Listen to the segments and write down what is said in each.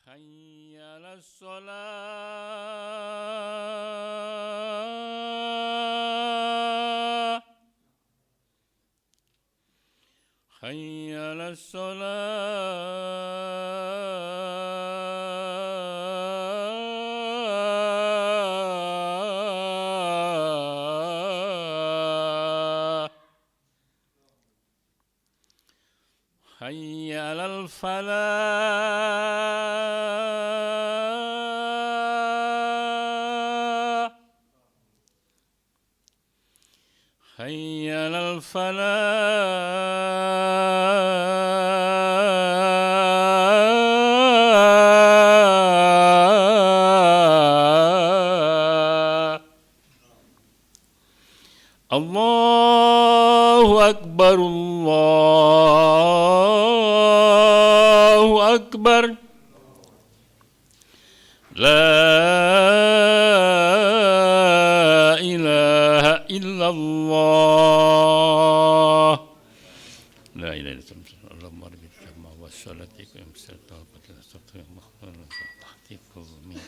حي على الصلاة حي على الصلاة حي على الفلاح حي على الفلاح الله أكبر الله أكبر لا إله إلا الله لا إله إلا الله اللهم رب السماء والصلاة يقيم الصلاة وقتل الصلاة مخلوق تحتيك من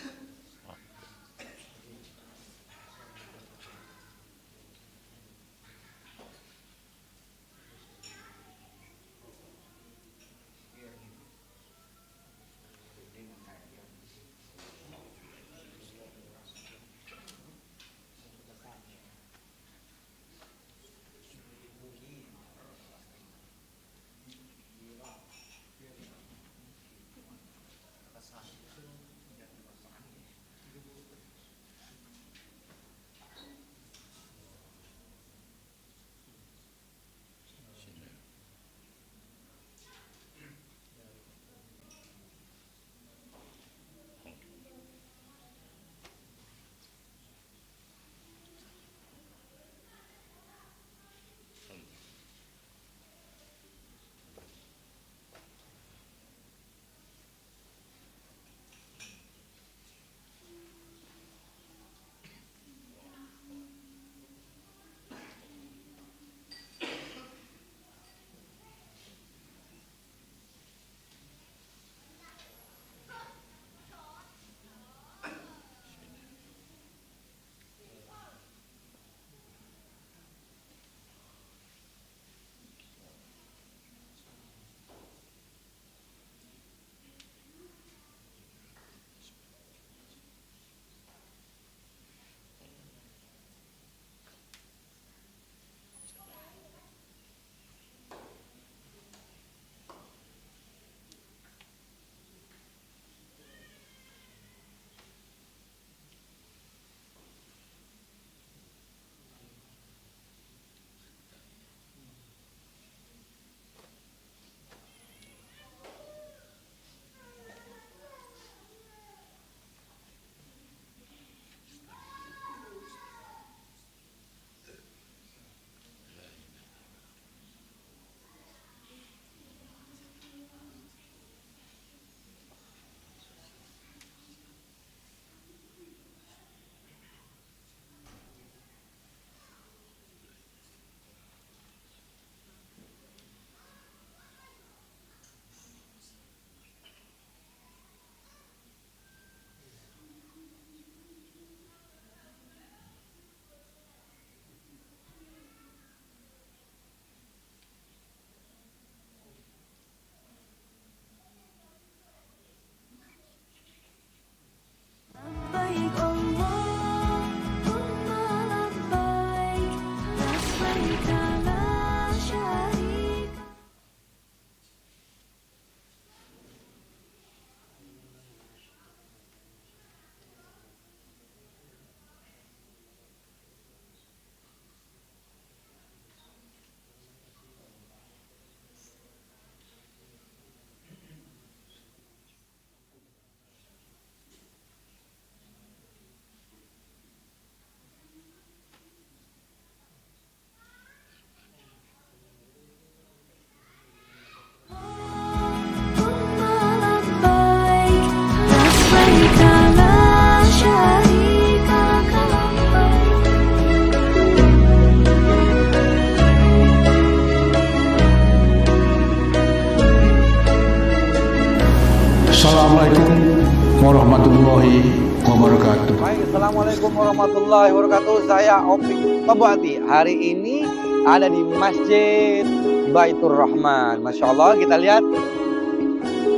Assalamualaikum warahmatullahi wabarakatuh. Baik, Assalamualaikum warahmatullahi wabarakatuh. Saya Opik Tobati. Hari ini ada di Masjid Baitur Rahman. Masya Allah, kita lihat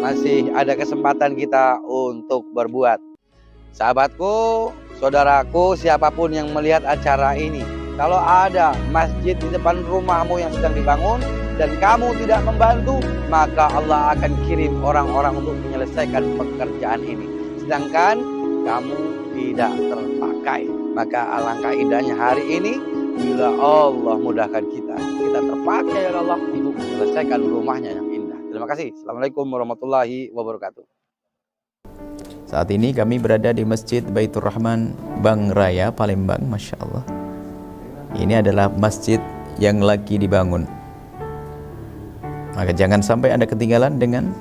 masih ada kesempatan kita untuk berbuat. Sahabatku, saudaraku, siapapun yang melihat acara ini, kalau ada masjid di depan rumahmu yang sedang dibangun dan kamu tidak membantu, maka Allah akan kirim orang-orang untuk menyelesaikan pekerjaan ini. Sedangkan kamu tidak terpakai, maka alangkah indahnya hari ini bila Allah mudahkan kita terpakai oleh Allah untuk menyelesaikan rumahnya yang indah. Terima kasih. Assalamualaikum warahmatullahi wabarakatuh. Saat ini kami berada di Masjid Baitur Rahman, Bang Raya, Palembang. Masya Allah, ini adalah masjid yang lagi dibangun. Maka jangan sampai Anda ketinggalan dengan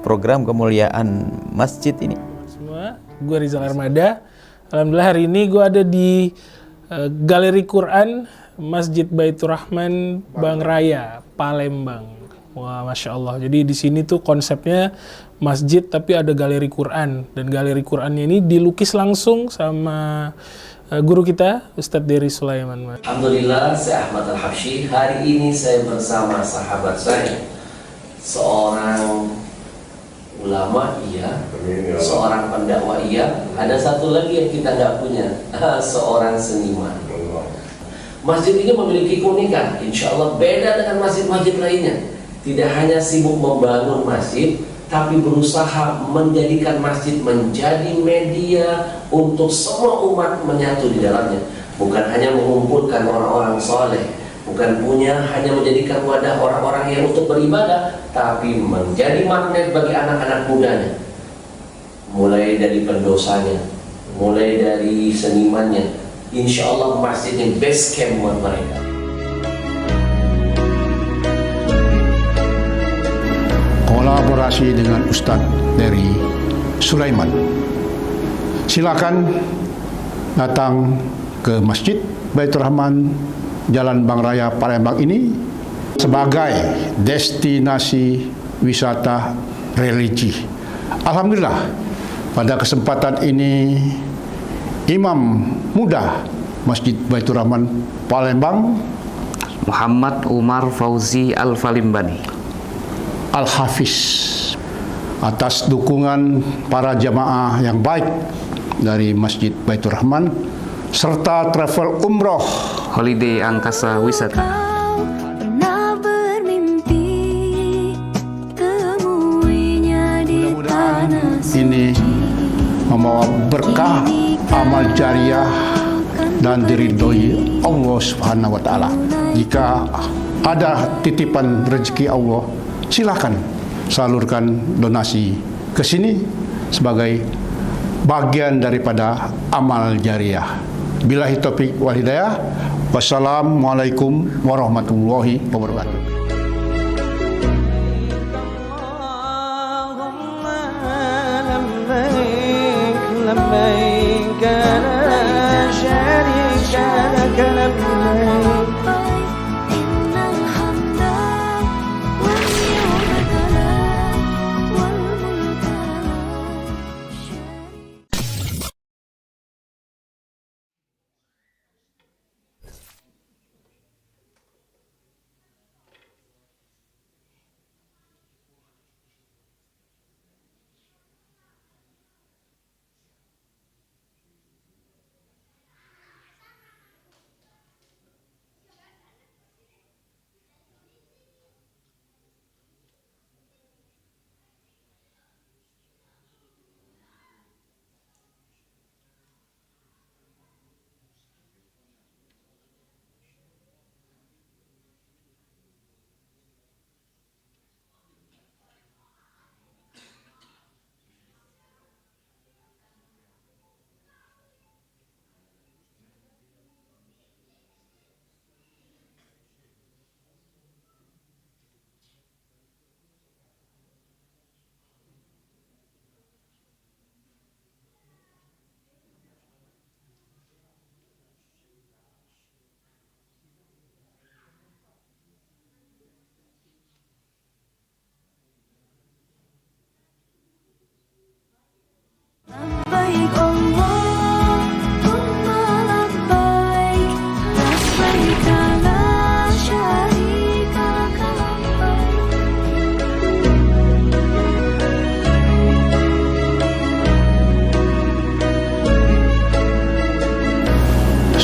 program kemuliaan masjid ini. Semua, gue Rizal Armada. Alhamdulillah hari ini gue ada di Galeri Quran Masjid Baitur Rahman, Bang Raya, Palembang. Wah, Masya Allah. Jadi di sini tuh konsepnya masjid tapi ada galeri Quran. Dan galeri Qurannya ini dilukis langsung sama guru kita, Ustadz Dery Sulaiman. Alhamdulillah, saya Ahmad Al-Habsyi. Hari ini saya bersama sahabat saya, seorang ulama iya, seorang pendakwah iya, ada satu lagi yang kita nggak punya, seorang seniman. Masjid ini memiliki keunikan, insya Allah beda dengan masjid-masjid lainnya. Tidak hanya sibuk membangun masjid, tapi berusaha menjadikan masjid menjadi media untuk semua umat menyatu di dalamnya. Bukan hanya mengumpulkan orang-orang soleh, bukan hanya menjadikan wadah orang-orang yang untuk beribadah, tapi menjadi magnet bagi anak-anak mudanya. Mulai dari pendosanya, mulai dari senimannya, insya Allah masjid yang best camp buat mereka. Kolaborasi dengan Ustadz Dery Sulaiman. Silakan datang ke Masjid Baitur Rahman, Jalan Bang Raya, Palembang ini sebagai destinasi wisata religi. Alhamdulillah, pada kesempatan ini Imam muda Masjid Baitur Rahman, Palembang, Muhammad Umar Fauzi Al-Falimbani Al-Hafiz, atas dukungan para jamaah yang baik dari Masjid Baitur Rahman serta travel umroh Holiday Angkasa Wisata. Mudah-mudahan ini membawa berkah, amal jariah dan diridhoi Allah Subhanahu wa taala. Jika ada titipan rezeki Allah, silakan salurkan donasi ke sini sebagai bagian daripada amal jariah. Billahi taufik wal hidayah. Wassalamualaikum warahmatullahi wabarakatuh.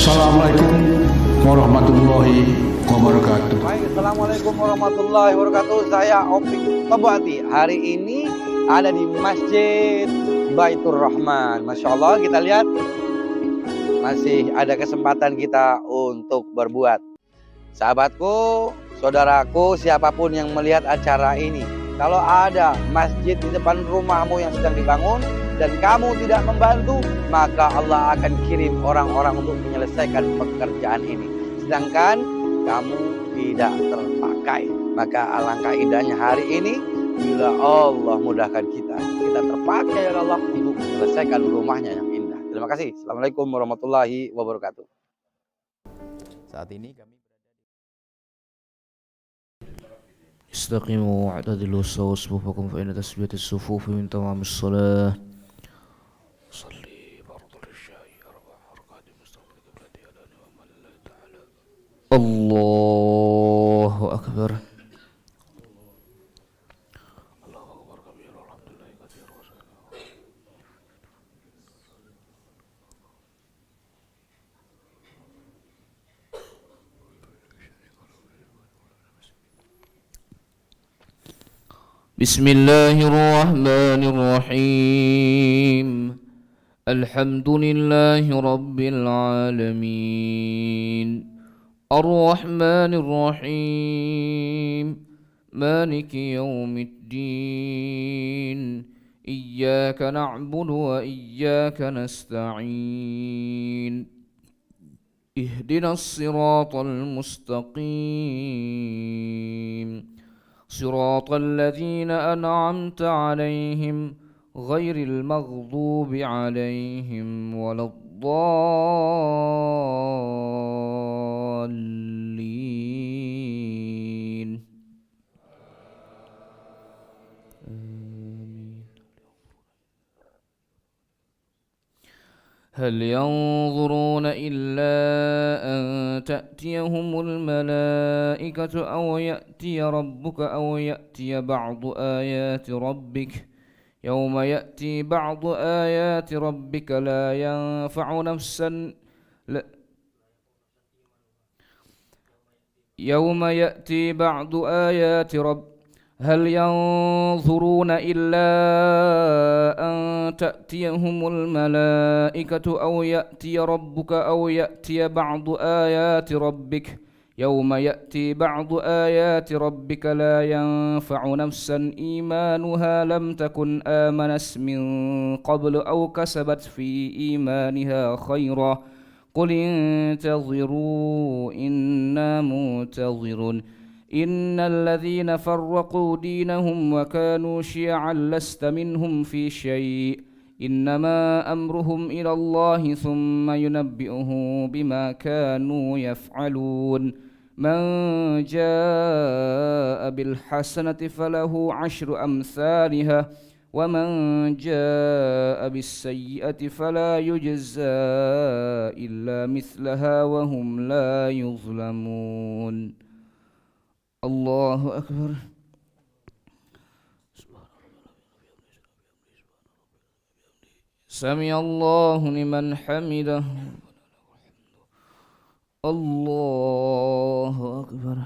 Wassalamualaikum warahmatullahi wabarakatuh. Baik, Assalamualaikum warahmatullahi wabarakatuh. Saya Opik Tabuati. Hari ini ada di Masjid Baitur Rahman. Masya Allah, kita lihat masih ada kesempatan kita untuk berbuat. Sahabatku, saudaraku, siapapun yang melihat acara ini, kalau ada masjid di depan rumahmu yang sedang dibangun dan kamu tidak membantu, maka Allah akan kirim orang-orang untuk menyelesaikan pekerjaan ini. Sedangkan kamu tidak terpakai, maka alangkah indahnya hari ini bila Allah mudahkan kita terpakai oleh Allah untuk menyelesaikan rumahnya yang indah. Terima kasih. Assalamualaikum warahmatullahi wabarakatuh. Saat ini kami استقيموا واعتدلوا واستووا صفوفكم فإن تسبية الصفوف من تمام الصلاة. صلي فرض العشاء 4 ركعات مستقبل قبلتي على نعم الله تعالى. الله أكبر. الله أكبر كبير والحمد لله كثير. بسم الله الرحمن الرحيم. الحمد لله رب العالمين الرحمن الرحيم مالك يوم الدين إياك نعبد وإياك نستعين اهدنا الصراط المستقيم صراط الذين أنعمت عليهم غير المغضوب عليهم ولا الضالين. هل ينظرون إلا أن تأتيهم الملائكة أو يأتي ربك أو يأتي بعض آيات ربك يوم يأتي بعض آيات ربك لا ينفع نفسا يوم يأتي بعض آيات هل ينظرون إلا أن تأتيهم الملائكة أو يأتي ربك أو يأتي بعض آيات ربك يوم يأتي بعض آيات ربك لا ينفع نفسا إيمانها لم تكن آمنت من قبل أو كسبت في إيمانها خيرا قل انتظروا إنا منتظرون إن الذين فرقوا دينهم وكانوا شيعا لست منهم في شيء إنما أمرهم إلى الله ثم ينبئه بما كانوا يفعلون من جاء بالحسنة فله 10 أمثالها ومن جاء بالسيئة فلا يجزى إلا مثلها وهم لا يظلمون. الله أكبر. سمع الله لمن حمده. الله أكبر.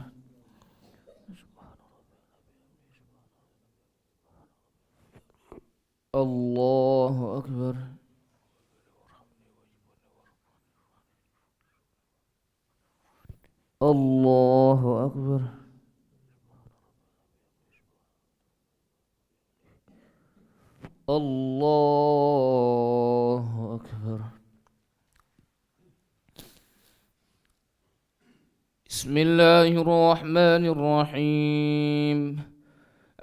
الله أكبر. الله أكبر. الله أكبر. بسم الله الرحمن الرحيم.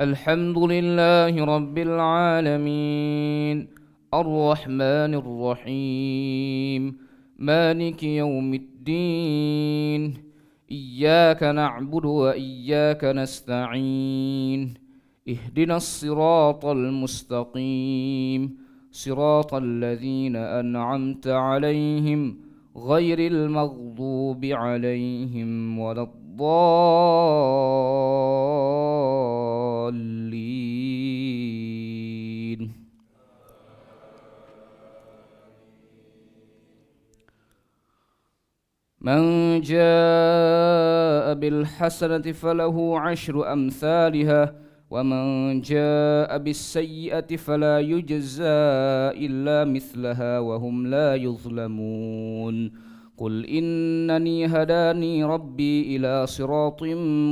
الحمد لله رب العالمين الرحمن الرحيم مالك يوم الدين إياك نعبد وإياك نستعين اهدنا الصراط المستقيم صراط الذين أنعمت عليهم غير المغضوب عليهم ولا الضالين. من جاء بالحسنة فله 10 أمثالها ومن جاء بالسيئة فلا يجزى إلا مثلها وهم لا يظلمون قل إنني هداني ربي إلى صراط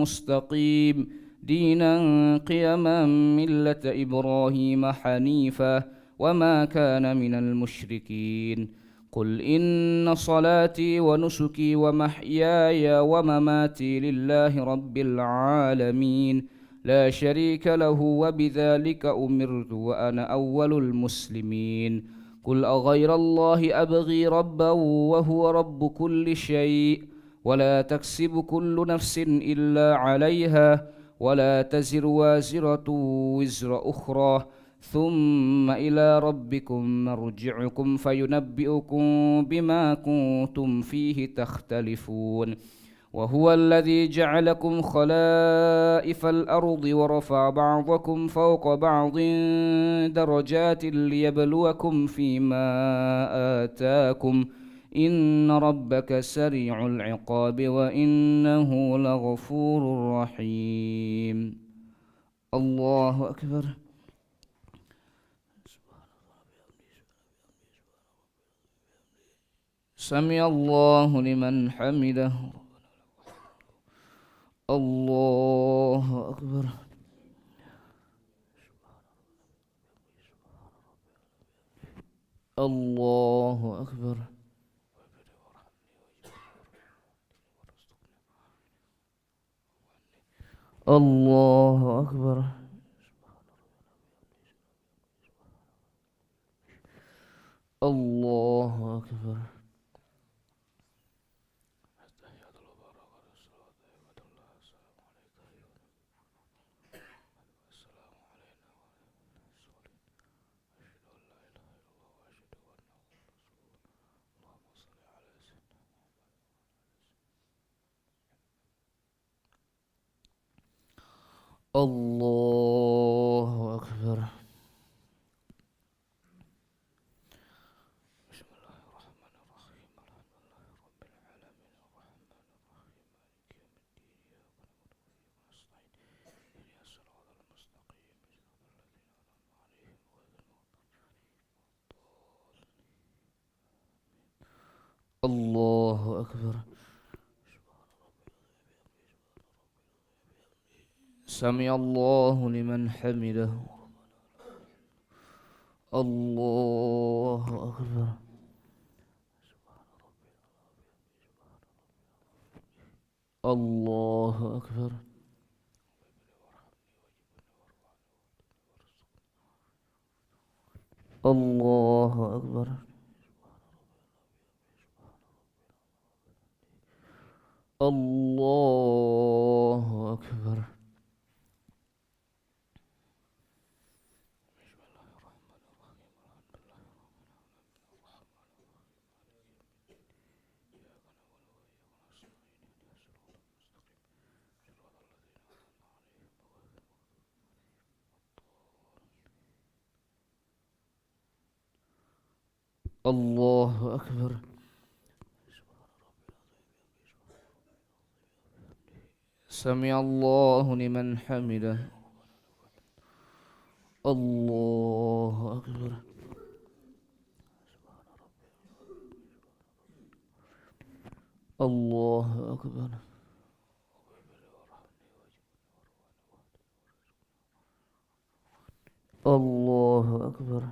مستقيم دينا قيما ملة إبراهيم حنيفا وما كان من المشركين قل إن صلاتي ونسكي ومحياي ومماتي لله رب العالمين لا شريك له وبذلك أمرت وأنا أول المسلمين قل أغير الله أبغي ربا وهو رب كل شيء ولا تكسب كل نفس إلا عليها ولا تزر وازرة وزر أخرى ثم إلى ربكم مرجعكم فينبئكم بما كنتم فيه تختلفون وهو الذي جعلكم خلائف الأرض ورفع بعضكم فوق بعض درجات ليبلوكم فيما آتاكم إن ربك سريع العقاب وإنه لغفور رحيم الله أكبر سمع الله لمن حمده الله أكبر الله أكبر الله أكبر الله أكبر الله أكبر بسم الله الرحمن الرحيم الحمد لله رب العالمين الرحمن الرحيم مالك يوم الدين إياك نعبد وإياك نستعين اهدنا الصراط المستقيم صراط الذين أنعمت عليهم غير المغضوب عليهم ولا الضالين الله أكبر سمع الله لمن حمده الله أكبر الله أكبر الله أكبر الله أكبر الله أكبر سمع الله لمن حمده الله أكبر الله أكبر الله أكبر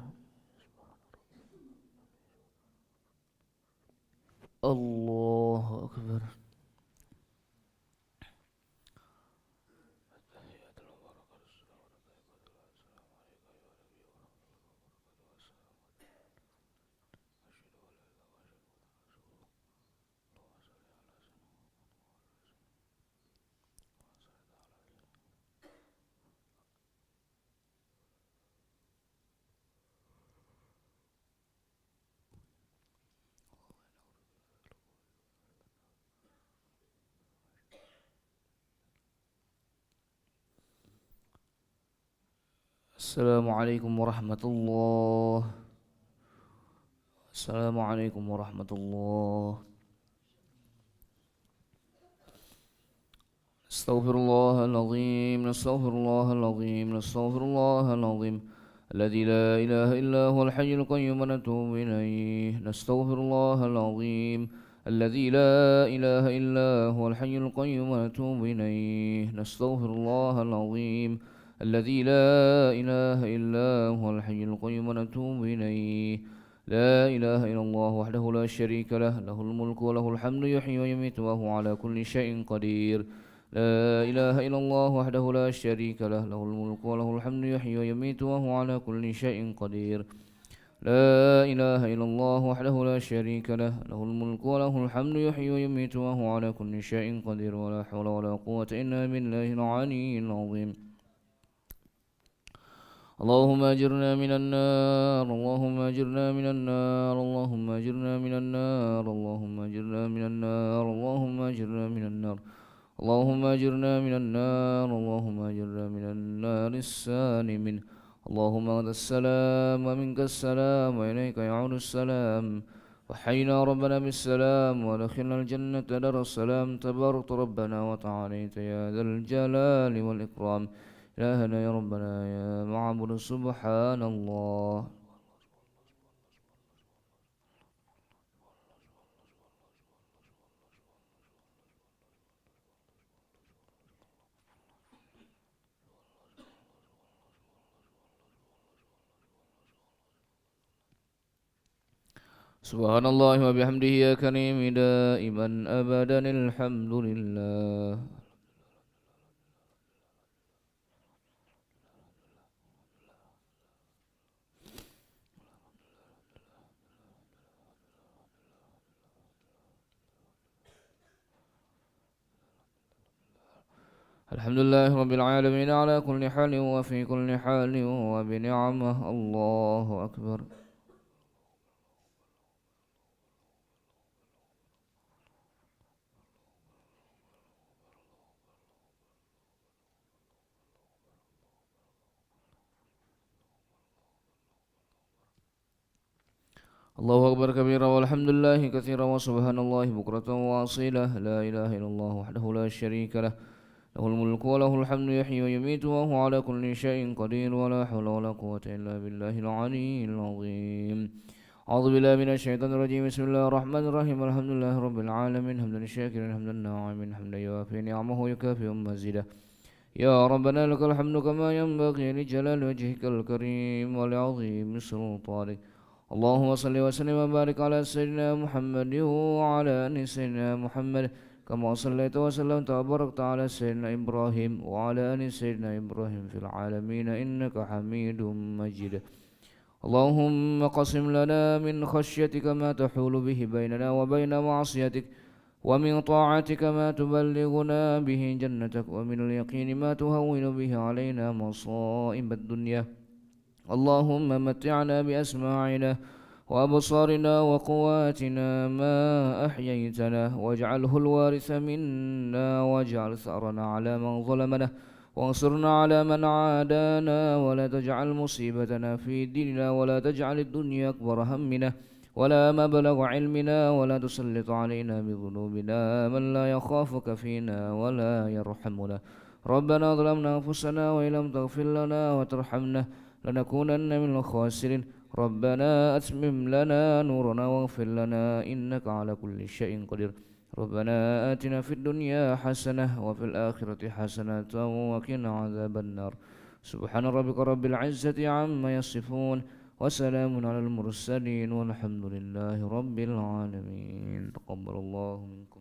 الله أكبر Assalamualaikum warahmatullahi Assalamualaikum warahmatullahi نستغفر الله العظيم نستغفر الله العظيم نستغفر الله العظيم الذي لا إله إلا هو الحي القيوم ونتوب إليه نستغفر الله العظيم الذي لا إله إلا هو الحي القيوم ونتوب إليه نستغفر الله العظيم الذي لا إله إلا هو الحي القيوم ونتوب إليه لا إله إلا الله وحده لا شريك له له الملك وله الحمد يحيي ويميت وهو على كل شيء قدير لا إله إلا الله وحده لا شريك له له الملك وله الحمد يحيي ويميت وهو على كل شيء قدير لا إله إلا الله وحده لا شريك له له الملك وله الحمد يحيي ويميت وهو على كل شيء قدير ولا حول ولا قوة إلا بالله العلي العظيم اللهم أجرنا من النار اللهم أجرنا من النار اللهم أجرنا من النار اللهم أجرنا من النار اللهم أجرنا من النار اللهم أجرنا من النار اللهم أجرنا من النار السالم اللهم أنت السلام ومنك السلام وإليك يعود السلام وحينا ربنا بالسلام ودخلنا الجنة دار السلام تبارك ربنا وتعاليت يا ذا الجلال والإكرام إلهنا يا ربنا يا معبود سبحان الله سبحان الله وبحمده يا كريم دائما أبدا الحمد لله الحمد لله رب العالمين على كل حال وفي كل حال وبنعمه الله أكبر الله أكبر كبيرا والحمد لله كثيرا وسبحان الله بكرة وأصيلا لا إله إلا الله وحده لا شريك له له الملك وله الحمد يحيي ويميت وهو على كل شيء قدير ولا حول ولا قوة إلا بالله العلي العظيم أعوذ بالله من الشيطان الرجيم بسم الله الرحمن الرحيم الحمد لله رب العالمين حمدا شاكرا حمدا ناعما حمدا يوافي نعمه ويكافئ مزيدا يا ربنا لك الحمد كما ينبغي لجلال وجهك الكريم ولعظيم سلطانك اللهم صل وسلم وبارك على سيدنا محمد وعلى آل سيدنا محمد كما صليت وسلمت وباركت على سيدنا إبراهيم وعلى آل سيدنا إبراهيم في العالمين إنك حميد مجيد اللهم قسم لنا من خشيتك ما تحول به بيننا وبين معصيتك ومن طاعتك ما تبلغنا به جنتك ومن اليقين ما تهون به علينا مصائب الدنيا اللهم متعنا بأسماعنا وأبصارنا وقواتنا ما أحييتنا واجعله الوارث منا واجعل ثأرنا على من ظلمنا وانصرنا على من عادانا ولا تجعل مصيبتنا في ديننا ولا تجعل الدنيا أكبر همنا ولا مبلغ علمنا ولا تسلط علينا بذنوبنا من لا يخافك فينا ولا يرحمنا ربنا ظلمنا أنفسنا وإن لم تغفر لنا وترحمنا لنكونن من الخاسرين ربنا أتمم لنا نورنا واغفر لنا إنك على كل شيء قدير ربنا آتنا في الدنيا حسنة وفي الآخرة حسنة وقنا عذاب النار سبحان ربك رب العزة عما يصفون وسلام على المرسلين والحمد لله رب العالمين تقبل الله منكم